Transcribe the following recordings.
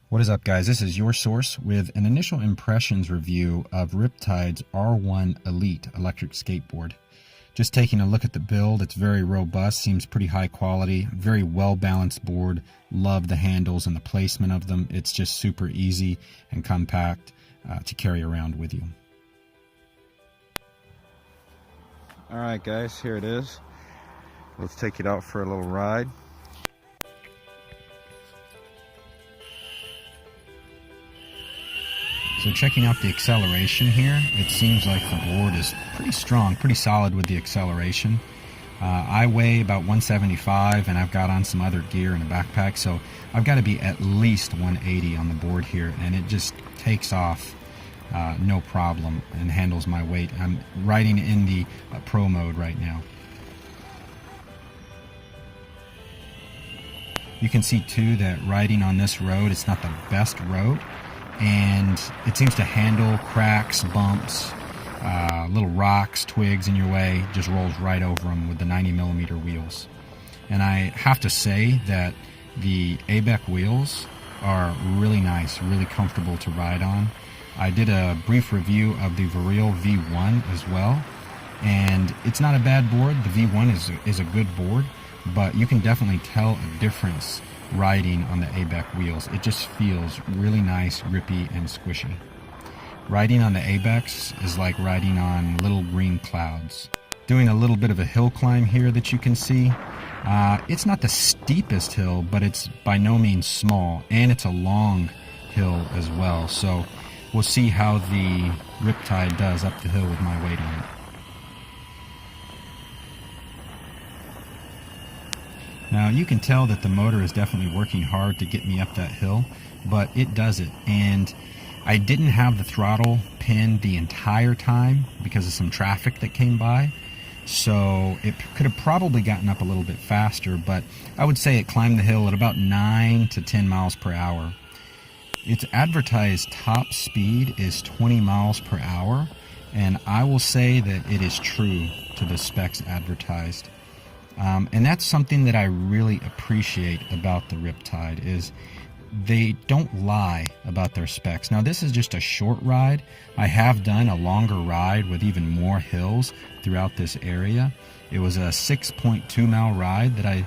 What is up, guys? This is your source with an initial impressions review of Riptide's R1 Elite electric skateboard. Just taking a look at the build, it's very robust, seems pretty high quality, very well balanced board. Love the handles and the placement of them. It's just super easy and compact to carry around with you. Alright guys, here it is. Let's take it out for a little ride. So checking out the acceleration here, it seems like the board is pretty strong, pretty solid with the acceleration. I weigh about 175 and I've got on some other gear in a backpack, so I've got to be at least 180 on the board here, and it just takes off no problem and handles my weight. I'm riding in the pro mode right now. You can see too that riding on this road, it's not the best road, and it seems to handle cracks, bumps, little rocks, twigs in your way, just rolls right over them with the 90mm wheels. And I have to say that the ABEC wheels are really nice, really comfortable to ride on. I did a brief review of the Vareal V1 as well, and it's not a bad board. The V1 is a good board, but you can definitely tell a difference riding on the ABEC wheels. It just feels really nice, grippy, and squishy. Riding on the ABECs is like riding on little green clouds. Doing a little bit of a hill climb here that you can see. It's not the steepest hill, but it's by no means small, and it's a long hill as well. So we'll see how the Riptide does up the hill with my weight on it. Now you can tell that the motor is definitely working hard to get me up that hill, but it does it. And I didn't have the throttle pinned the entire time because of some traffic that came by, so it could have probably gotten up a little bit faster, but I would say it climbed the hill at about 9 to 10 miles per hour. Its advertised top speed is 20 miles per hour, and I will say that it is true to the specs advertised. And that's something that I really appreciate about the Riptide, is they don't lie about their specs. Now this is just a short ride. I have done a longer ride with even more hills throughout this area. It was a 6.2 mile ride that I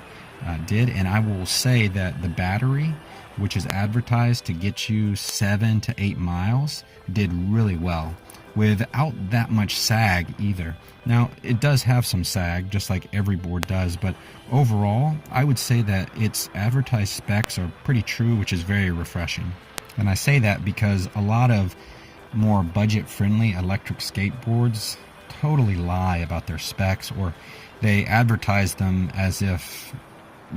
did, and I will say that the battery, which is advertised to get you 7 to 8 miles, did really well without that much sag either. Now it does have some sag, just like every board does, but overall I would say that its advertised specs are pretty true, which is very refreshing. And I say that because a lot of more budget-friendly electric skateboards totally lie about their specs, or they advertise them as if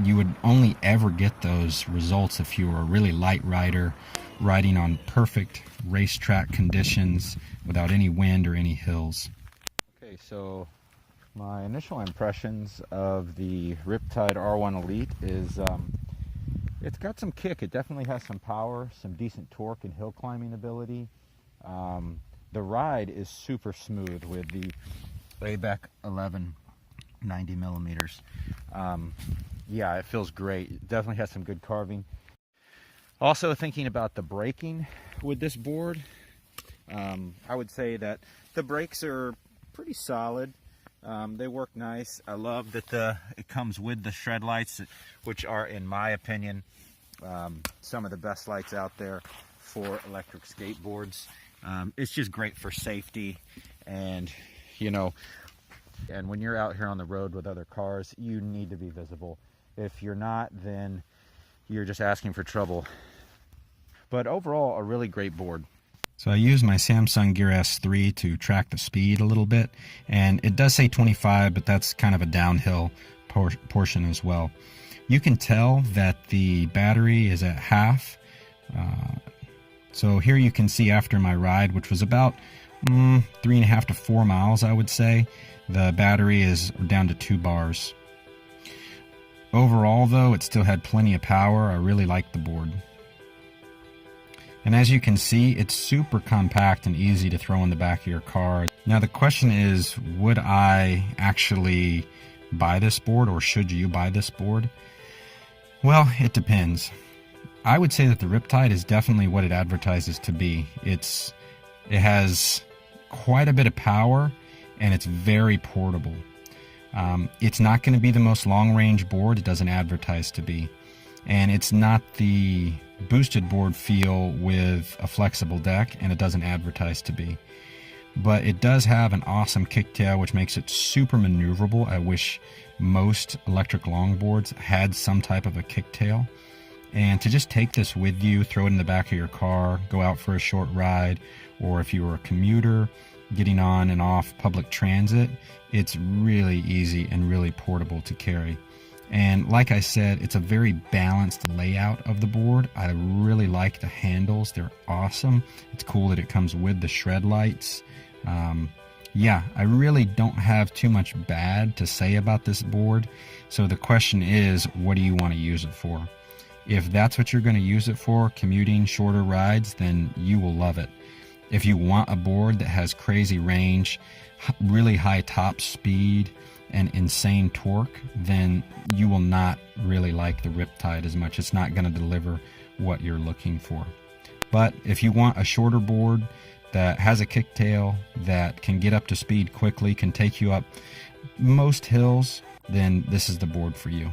you would only ever get those results if you were a really light rider riding on perfect racetrack conditions without any wind or any hills. Okay, so my initial impressions of the Riptide R1 Elite is it's got some kick. It definitely has some power, some decent torque and hill climbing ability. The ride is super smooth with the ABEC 11 90mm. Yeah, it feels great. It definitely has some good carving. Also thinking about the braking with this board, I would say that the brakes are pretty solid. They work nice. I love that it comes with the shred lights, which are, in my opinion, some of the best lights out there for electric skateboards. It's just great for safety, and and when you're out here on the road with other cars, you need to be visible. If you're not, then you're just asking for trouble. But overall, a really great board. So I use my Samsung Gear S3 to track the speed a little bit, and it does say 25, but that's kind of a downhill portion as well. You can tell that the battery is at half. So here you can see after my ride, which was about 3.5 to 4 miles, I would say, the battery is down to 2 bars. Overall, though, it still had plenty of power. I really liked the board. And as you can see, it's super compact and easy to throw in the back of your car. Now the question is, would I actually buy this board, or should you buy this board? Well, it depends. I would say that the Riptide is definitely what it advertises to be. It has quite a bit of power, and it's very portable. It's not going to be the most long-range board. It doesn't advertise to be. And it's not the boosted board feel with a flexible deck, and it doesn't advertise to be. But it does have an awesome kicktail, which makes it super maneuverable. I wish most electric longboards had some type of a kicktail. And to just take this with you, throw it in the back of your car, go out for a short ride, or if you were a commuter, getting on and off public transit, it's really easy and really portable to carry. And like I said, it's a very balanced layout of the board. I really like the handles. They're awesome. It's cool that it comes with the shred lights. Yeah, I really don't have too much bad to say about this board. So the question is, what do you want to use it for? If that's what you're going to use it for, commuting, shorter rides, then you will love it. If you want a board that has crazy range, really high top speed, and insane torque, then you will not really like the Riptide as much. It's not going to deliver what you're looking for. But if you want a shorter board that has a kicktail, that can get up to speed quickly, can take you up most hills, then this is the board for you.